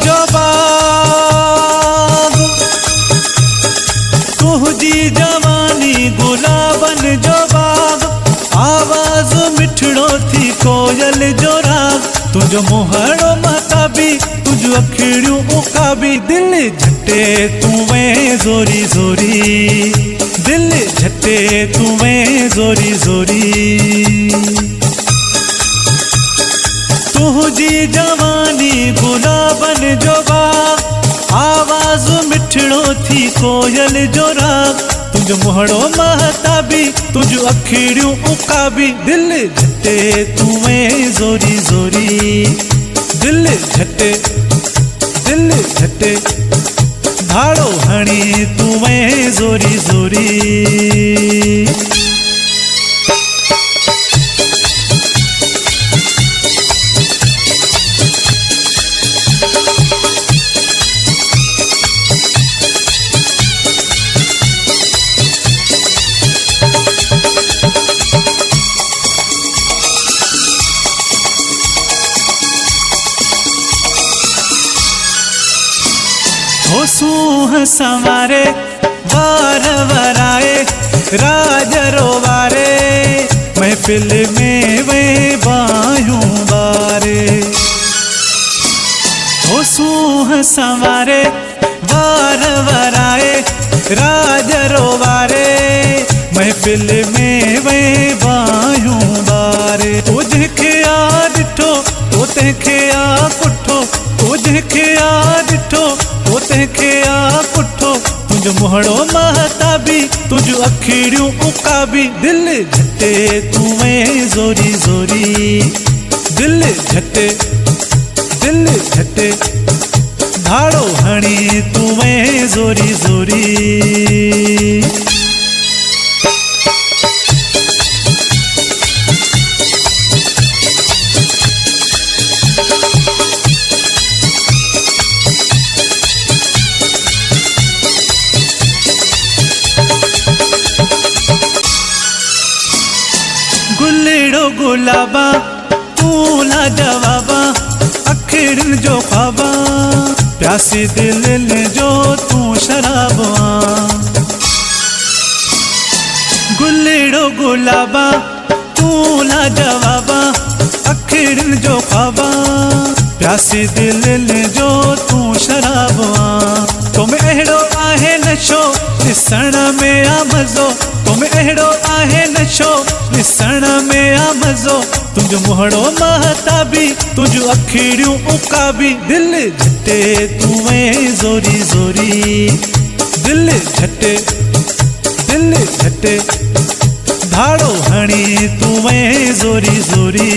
जो बाग, तुझी जवानी गुलाबन जो बाग, आवाज मिठड़ो थी कोयल जो राग, तुझो मुहड़ो महताबी, तुझो अखिड़ियों उकाबी, दिल झटे तुवें ज़ोरी ज़ोरी, दिल झटे तुवें ज़ोरी ज़ोरी। तुझी जवानी गुलाबन जो बाग, आवाज मिठड़ो थी कोयल जो राग, तुझो मुहड़ो महताबी, तुझो अखिड़ियों उकाबी, दिल झटे तुवें ज़ोरी ज़ोरी, दिल झटे धाड़ो हणी तुवें ज़ोरी ज़ोरी। हो सूह संवारे वार वराए, राज रोवारे, महफिल में वे बायूं बारे। हो सूह संवारे वार वराए, राज रोवारे, महफिल में वे बायूं बारे। तुझे ख्या डिठो तो तंहिंखे आ कुठो, तुझे ख्या डिठो तो तंहिंखे आ कुठो, तुझो मुहड़ो महताबी, तुझो अखिड़ियों उकाबी, दिल झटे तुवें ज़ोरी ज़ोरी, दिल झटे धाड़ो हणी तुवें ज़ोरी ज़ोरी। गुलड़ो गुलाबा तू ला जवाबा, अखिड़न जो ख्वाबा, प्यासी दिल जो तू शराबा। गुलड़ो गुलाबा तू ला जवाबा, अखिड़न जो ख्वाबा, प्यासी दिल जो तू शराबा। तुम अहिड़ो आहे नशो ॾिसण में आ मज़ो, तुम अहिड़ो आहे नशो ॾिसण में आ मज़ो, तुझो मुहड़ो महताबी, तुझो अखिड़ियों उकाबी, दिल झटे तुवें ज़ोरी ज़ोरी, दिल झटे धाड़ो हणी तुवें ज़ोरी ज़ोरी।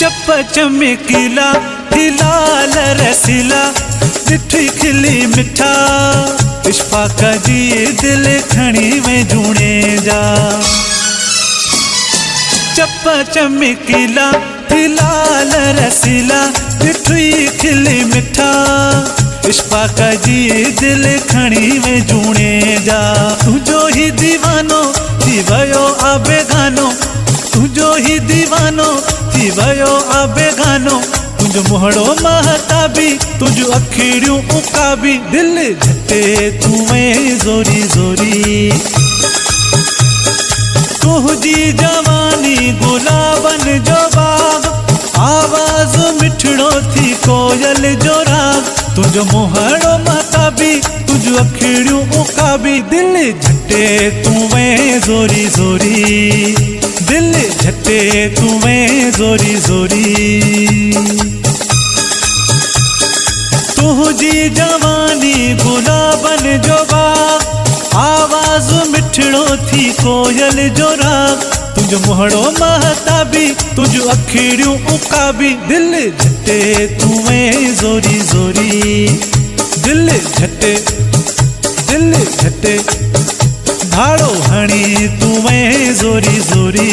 चप चमकीला हिलाल रसीला, डिठी खिली मिठा, इश्फाक जी दिल खणी में जूणे जा। चप चमकीला हिलाल रसीला, डिठी खिली मिठा, इश्फाक जी दिल खणी में जूणे जा। तुझो ही दीवानो थी वयो आ बेगानो, तुझो ही दीवानो थी वयो आ बेगानो, तुझो मुहड़ो महताबी, तुझो अखिड़ियों उकाबी, दिल झटे तुवें ज़ोरी ज़ोरी। तुझी जवानी गुलाबन जो बाग, आवाज मिठड़ो थी कोयल जो राग, तुझो मुहड़ो महताबी, तुझो अखिड़ियों उकाबी, दिल झटे तुवें ज़ोरी ज़ोरी, दिल झटे तुवें ज़ोरी ज़ोरी। तुझी जवानी गुलाबन जो बाग, आवाज मिठड़ो थी कोयल जो राग, तुझो मुहड़ो महताबी, तुझो अखिड़ियों उकाबी, दिल झटे तुवें ज़ोरी ज़ोरी, दिल झटे भाड़ो हणी तूं वहीं ज़ोरी ज़ोरी।